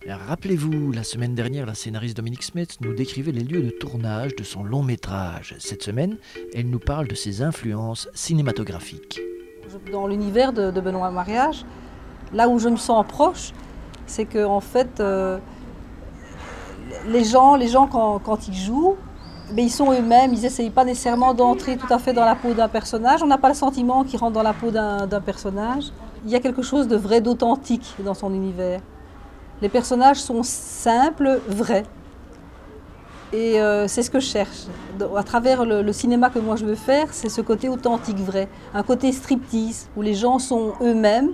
Rappelez-vous, la semaine dernière, la scénariste Dominique Smets nous décrivait les lieux de tournage de son long métrage. Cette semaine, elle nous parle de ses influences cinématographiques. Dans l'univers de Benoît Mariage, là où je me sens proche, c'est que en fait, les gens quand ils jouent, mais ils sont eux-mêmes, ils n'essayent pas nécessairement d'entrer tout à fait dans la peau d'un personnage. On n'a pas le sentiment qu'ils rentrent dans la peau d'un personnage. Il y a quelque chose de vrai, d'authentique dans son univers. Les personnages sont simples, vrais. Et c'est ce que je cherche. À travers le cinéma que moi je veux faire, c'est ce côté authentique, vrai. Un côté striptease, où les gens sont eux-mêmes,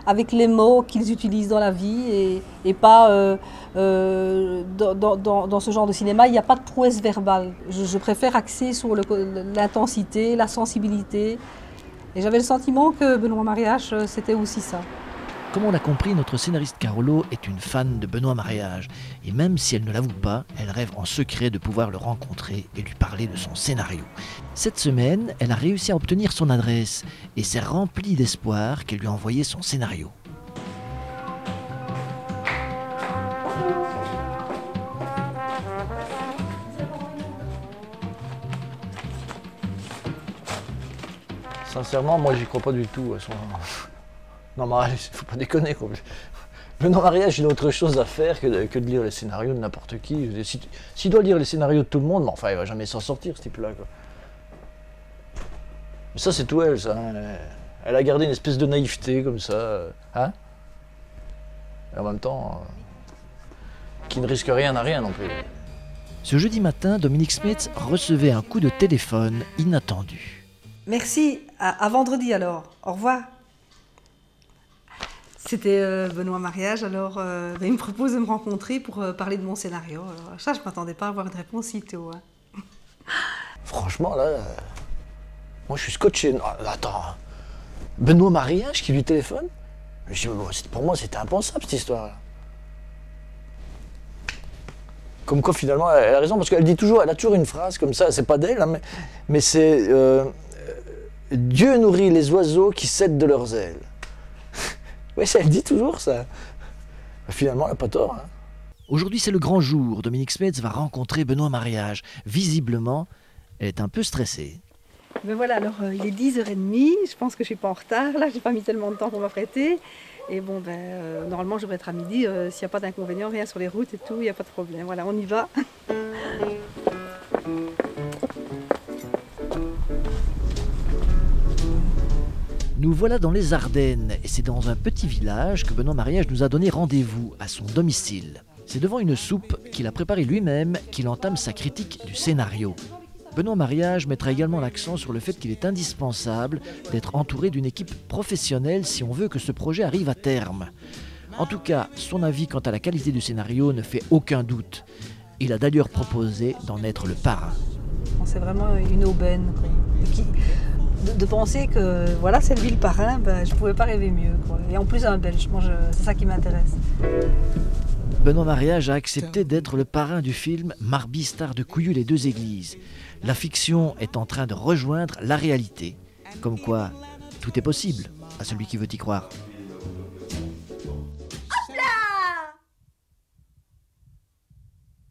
avec les mots qu'ils utilisent dans la vie, et pas dans ce genre de cinéma, il n'y a pas de prouesse verbale. Je préfère axer sur l'intensité, la sensibilité. Et j'avais le sentiment que Benoît Mariage, c'était aussi ça. Comme on l'a compris, notre scénariste Carolo est une fan de Benoît Mariage. Et même si elle ne l'avoue pas, elle rêve en secret de pouvoir le rencontrer et lui parler de son scénario. Cette semaine, elle a réussi à obtenir son adresse et s'est remplie d'espoir qu'elle lui a envoyé son scénario. Sincèrement, moi j'y crois pas du tout à son... Non, mais faut pas déconner quoi. Benoît Mariage, il a autre chose à faire que de lire les scénarios de n'importe qui. S'il doit lire les scénarios de tout le monde, mais enfin il va jamais s'en sortir ce type-là quoi. Mais ça c'est tout elle, ça. Hein. Elle a gardé une espèce de naïveté comme ça. Hein? Et en même temps, qui ne risque rien n'a rien non plus. Ce jeudi matin, Dominique Smets recevait un coup de téléphone inattendu. Merci, à vendredi alors. Au revoir. C'était Benoît Mariage, alors il me propose de me rencontrer pour parler de mon scénario. Alors, ça, je ne m'attendais pas à avoir une réponse si tôt. Hein. Franchement, là, moi je suis scotché. Non, attends, Benoît Mariage qui lui téléphone? Pour moi, c'était impensable cette histoire-là. Comme quoi, finalement, elle a raison, parce qu'elle dit toujours, elle a toujours une phrase comme ça, c'est pas d'elle, hein, mais c'est Dieu nourrit les oiseaux qui cèdent de leurs ailes. Oui, ça, elle dit toujours ça. Finalement, elle n'a pas tort. Hein. Aujourd'hui, c'est le grand jour. Dominique Smets va rencontrer Benoît Mariage. Visiblement, elle est un peu stressée. Mais voilà, alors il est 10h30, je pense que je ne suis pas en retard. Là, je n'ai pas mis tellement de temps pour m'apprêter. Et bon, normalement, je devrais être à midi. S'il n'y a pas d'inconvénient, rien sur les routes et tout, il n'y a pas de problème. Voilà, on y va. Nous voilà dans les Ardennes et c'est dans un petit village que Benoît Mariage nous a donné rendez-vous à son domicile. C'est devant une soupe qu'il a préparée lui-même qu'il entame sa critique du scénario. Benoît Mariage mettra également l'accent sur le fait qu'il est indispensable d'être entouré d'une équipe professionnelle si on veut que ce projet arrive à terme. En tout cas, son avis quant à la qualité du scénario ne fait aucun doute. Il a d'ailleurs proposé d'en être le parrain. C'est vraiment une aubaine. De penser que voilà, c'est lui le parrain, je ne pouvais pas rêver mieux. Quoi. Et en plus un Belge, moi c'est ça qui m'intéresse. Benoît Mariage a accepté d'être le parrain du film Marby, star de Couillu les deux églises. La fiction est en train de rejoindre la réalité. Comme quoi, tout est possible à celui qui veut y croire.